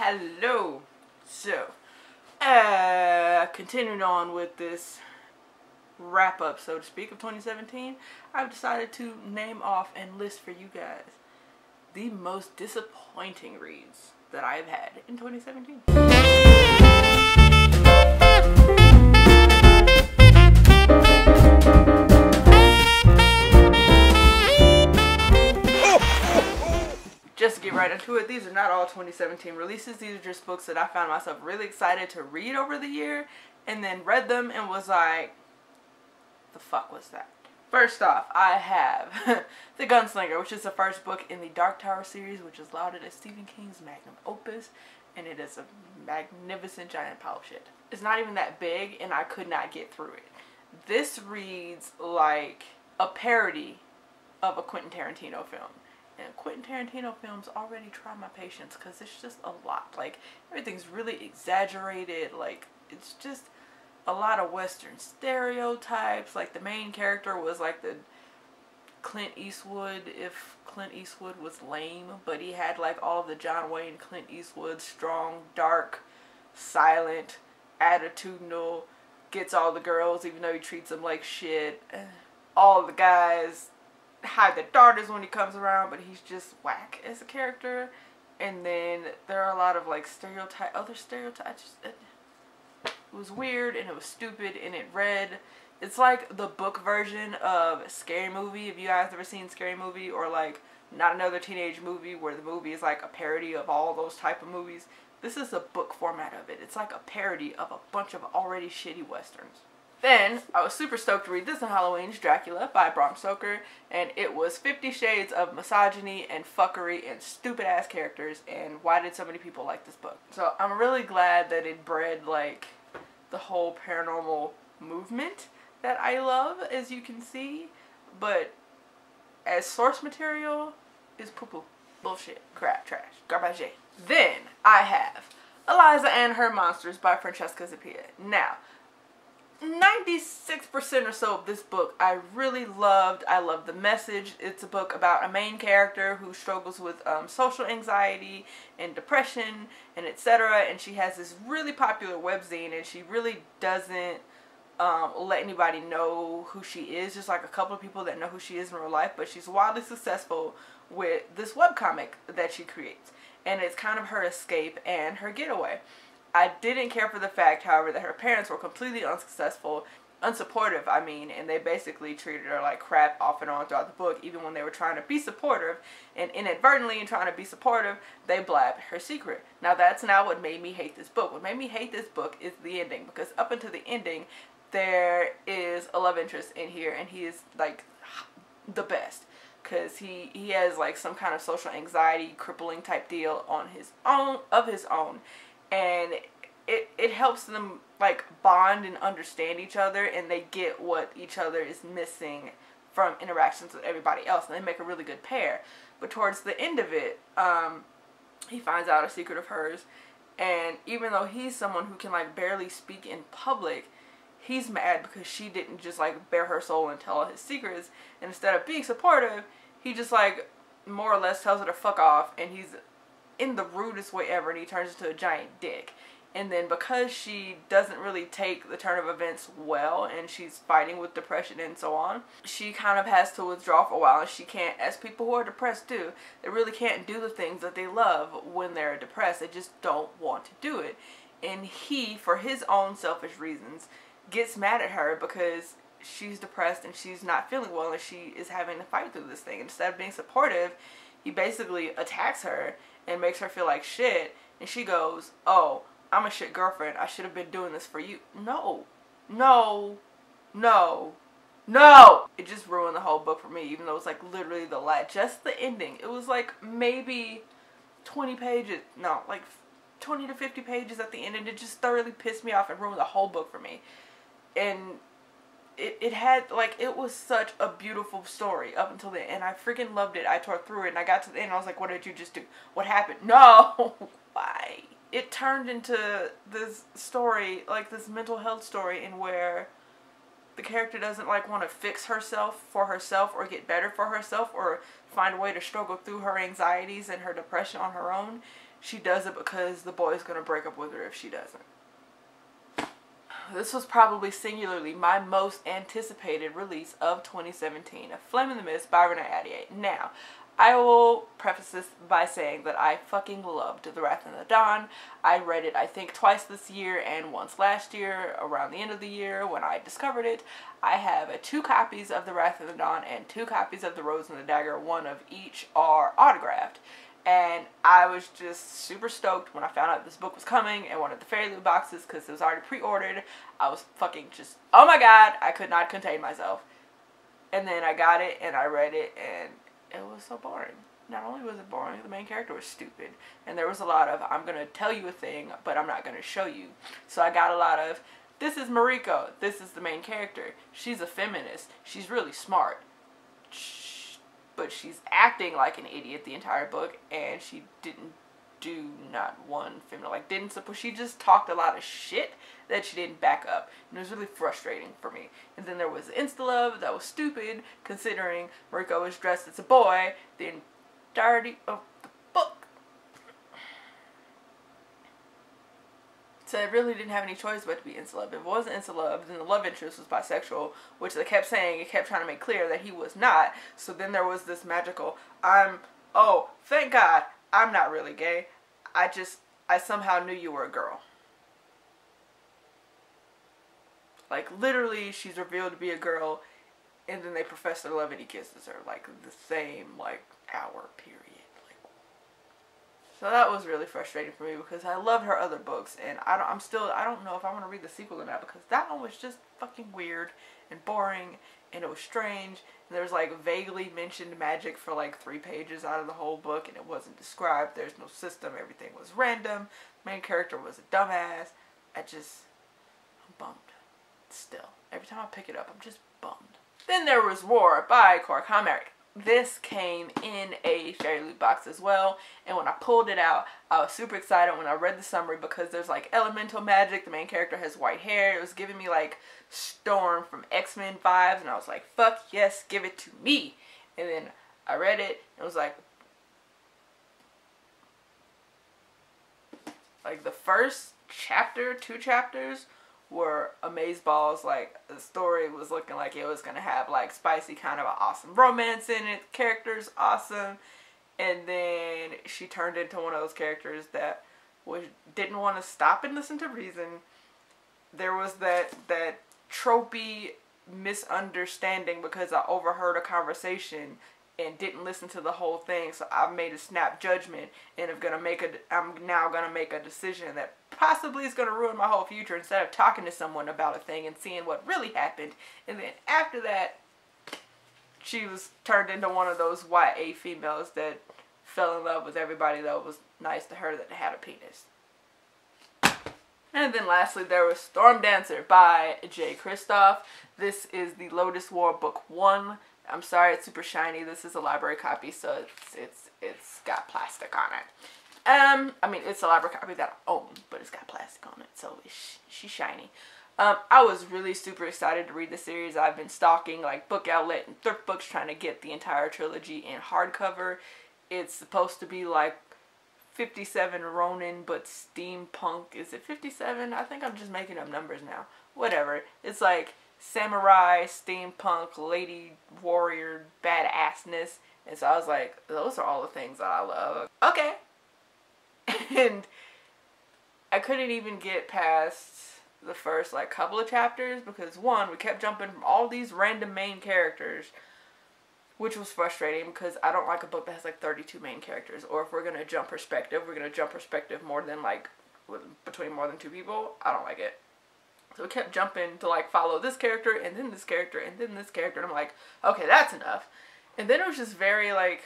Hello. So, continuing on with this wrap up, so to speak, of 2017, I've decided to name off and list for you guys the most disappointing reads that I've had in 2017. Just to get right into it, these are not all 2017 releases. These are just books that I found myself really excited to read over the year, and then read them and was like, the fuck was that? First off, I have The Gunslinger, which is the first book in the Dark Tower series, which is lauded as Stephen King's magnum opus, and it is a magnificent giant pile of shit. It's not even that big, and I could not get through it. This reads like a parody of a Quentin Tarantino film. And Quentin Tarantino films already try my patience because it's just a lot. Like, everything's really exaggerated. Like, it's just a lot of Western stereotypes. Like, the main character was like the Clint Eastwood, if Clint Eastwood was lame, but he had like all of the John Wayne Clint Eastwood, strong, dark, silent, attitudinal, gets all the girls even though he treats them like shit. All of the guys hide their daughters when he comes around, but he's just whack as a character. And then there are a lot of like other stereotypes. It was weird and it was stupid and it read, it's like the book version of Scary Movie. If you guys ever seen Scary Movie, or like Not Another Teenage Movie, where the movie is like a parody of all those type of movies. This is the book format of it. It's like a parody of a bunch of already shitty westerns. Then, I was super stoked to read this on Halloween's Dracula by Bram Stoker, and it was 50 shades of misogyny and fuckery and stupid ass characters, and why did so many people like this book? So I'm really glad that it bred like the whole paranormal movement that I love, as you can see, but as source material is poo-poo. Bullshit. Crap. Trash. Garbage. Then, I have Eliza and Her Monsters by Francesca Zappia. Now, 96% or so of this book I really loved. I love the message. It's a book about a main character who struggles with social anxiety and depression and etc. And she has this really popular webzine, and she really doesn't let anybody know who she is. Just like a couple of people that know who she is in real life, but she's wildly successful with this webcomic that she creates. And it's kind of her escape and her getaway. I didn't care for the fact, however, that her parents were completely unsupportive, I mean, and they basically treated her like crap off and on throughout the book, even when they were trying to be supportive, and inadvertently in trying to be supportive, they blabbed her secret. Now, that's not what made me hate this book. What made me hate this book is the ending, because up until the ending, there is a love interest in here, and he is, like, the best. Because he has, like, some kind of social anxiety, crippling type deal on his own, and it helps them like bond and understand each other, and they get what each other is missing from interactions with everybody else, and they make a really good pair. But towards the end of it, he finds out a secret of hers, and even though he's someone who can like barely speak in public, he's mad because she didn't just like bare her soul and tell all his secrets, and instead of being supportive, he just like more or less tells her to fuck off, and he's in the rudest way ever, and he turns into a giant dick. And then because she doesn't really take the turn of events well, and she's fighting with depression and so on, she kind of has to withdraw for a while, and she can't, as people who are depressed do, they really can't do the things that they love when they're depressed. They just don't want to do it. And he, for his own selfish reasons, gets mad at her because she's depressed and she's not feeling well, and she is having to fight through this thing. Instead of being supportive, he basically attacks her and makes her feel like shit, and she goes, oh, I'm a shit girlfriend, I should have been doing this for you. No. No. No. No! It just ruined the whole book for me, even though it was like literally just the ending. It was like maybe 20 pages, no, like 20 to 50 pages at the end, and it just thoroughly pissed me off and ruined the whole book for me. And it had, like, it was such a beautiful story up until the end. I freaking loved it. I tore through it, and I got to the end, and I was like, what did you just do? What happened? No! Why? It turned into this story, like this mental health story, in where the character doesn't, like, want to fix herself for herself, or get better for herself, or find a way to struggle through her anxieties and her depression on her own. She does it because the boy's gonna break up with her if she doesn't. This was probably singularly my most anticipated release of 2017. Fleming the Mist, Byron and Addie. Now, I will preface this by saying that I fucking loved The Wrath of the Dawn. I read it, I think, twice this year and once last year, around the end of the year when I discovered it. I have 2 copies of The Wrath of the Dawn and 2 copies of The Rose and the Dagger. One of each are autographed. And I was just super stoked when I found out this book was coming and wanted the fairy loot boxes because it was already pre-ordered. I was fucking just, oh my god, I could not contain myself. And then I got it and I read it and it was so boring. Not only was it boring, the main character was stupid. And there was a lot of, I'm going to tell you a thing, but I'm not going to show you. So I got a lot of, this is Mariko. This is the main character. She's a feminist. She's really smart. But she's acting like an idiot the entire book, and she didn't do not one feminine, like didn't support, she just talked a lot of shit that she didn't back up, and it was really frustrating for me. And then there was Insta-Love that was stupid, considering Mariko was dressed as a boy the entirety of the book. So I really didn't have any choice but to be Insta-Love. If it wasn't Insta-Love, then the love interest was bisexual, which they kept saying, it kept trying to make clear that he was not. So then there was this magical, oh, thank God, I'm not really gay. I somehow knew you were a girl. Like, literally, she's revealed to be a girl, and then they profess their love and he kisses her, like, the same, like, hour period. So that was really frustrating for me because I loved her other books, and I don't know if I want to read the sequel or not because that one was just fucking weird and boring, and it was strange, and there was like vaguely mentioned magic for like 3 pages out of the whole book, and it wasn't described. There's no system. Everything was random. Main character was a dumbass. I'm bummed. Still, every time I pick it up, I'm just bummed. Then there was War by Cora Comerick. This came in a fairy loot box as well, and when I pulled it out, I was super excited when I read the summary because there's like elemental magic. The main character has white hair. It was giving me like Storm from X-Men vibes, and I was like, fuck yes, give it to me. And then I read it, and it was like the first chapter, 2 chapters were amazeballs. Like, the story was looking like it was gonna have like spicy kind of an awesome romance in it, characters awesome, and then she turned into one of those characters that didn't want to stop and listen to reason. There was that tropey misunderstanding because I overheard a conversation and didn't listen to the whole thing, so I made a snap judgment, and I'm now gonna make a decision that possibly is gonna ruin my whole future instead of talking to someone about a thing and seeing what really happened. And then after that, she was turned into one of those YA females that fell in love with everybody that was nice to her that had a penis. And then lastly, there was Storm Dancer by J. Kristoff. This is the Lotus War Book 1. I'm sorry, it's super shiny. This is a library copy, so it's got plastic on it. I mean, it's a library copy that I own, but it's got plastic on it, so she's shiny. I was really super excited to read the series. I've been stalking like Book Outlet and thrift books trying to get the entire trilogy in hardcover. It's supposed to be like 57 Ronin, but steampunk. Is it 57? I think I'm just making up numbers now. Whatever. It's like samurai, steampunk, lady warrior, badassness. And so I was like, those are all the things that I love. Okay. And I couldn't even get past the first like couple of chapters because one, we kept jumping from all these random main characters, which was frustrating because I don't like a book that has like 32 main characters. Or if we're going to jump perspective, we're going to jump perspective more than like between more than 2 people. I don't like it. So we kept jumping to like follow this character and then this character and then this character. And I'm like, okay, that's enough. And then it was just very like,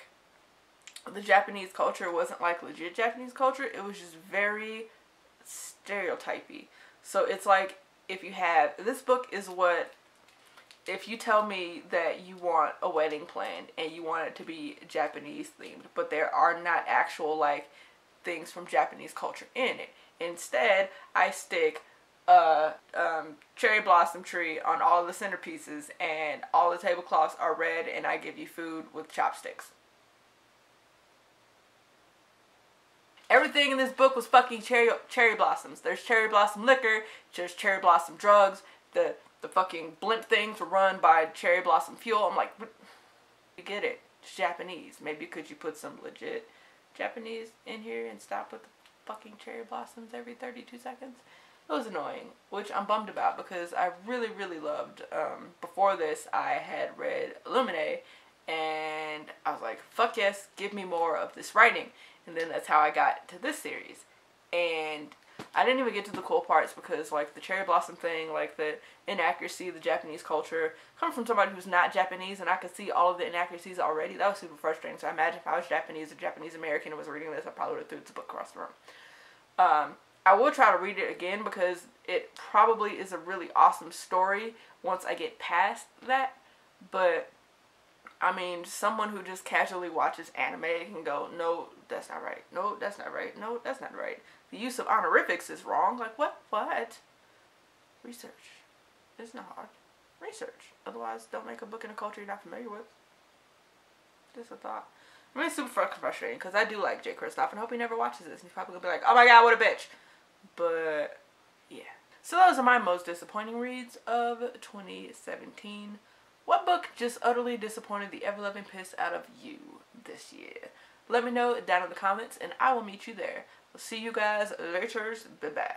the Japanese culture wasn't like legit Japanese culture. It was just very stereotypy. So it's like, if you have, this book is what, if you tell me that you want a wedding planned and you want it to be Japanese themed, but there are not actual like things from Japanese culture in it. Instead, I stick cherry blossom tree on all the centerpieces and all the tablecloths are red and I give you food with chopsticks. Everything in this book was fucking cherry blossoms. There's cherry blossom liquor, there's cherry blossom drugs, the fucking blimp things were run by cherry blossom fuel. I'm like, you get it. It's Japanese. Maybe could you put some legit Japanese in here and stop with the fucking cherry blossoms every 32 seconds? It was annoying, which I'm bummed about because I really, really loved, before this, I had read Illuminae, and I was like, fuck yes, give me more of this writing. And then that's how I got to this series. And I didn't even get to the cool parts because, like, the cherry blossom thing, like, the inaccuracy of the Japanese culture, coming from somebody who's not Japanese, and I could see all of the inaccuracies already, that was super frustrating. So I imagine if I was Japanese or Japanese American and was reading this, I probably would have threw this book across the room. I will try to read it again because it probably is a really awesome story once I get past that. But, I mean, someone who just casually watches anime can go, no, that's not right. No, that's not right. No, that's not right. The use of honorifics is wrong. Like, what? What? Research. It's not hard. Research. Otherwise, don't make a book in a culture you're not familiar with. Just a thought. I mean, it's super fucking frustrating because I do like Jay Kristoff and I hope he never watches this. He's probably going to be like, oh my god, what a bitch. But, yeah. So those are my most disappointing reads of 2017. What book just utterly disappointed the ever-loving piss out of you this year? Let me know down in the comments and I will meet you there. I'll see you guys later. Bye-bye.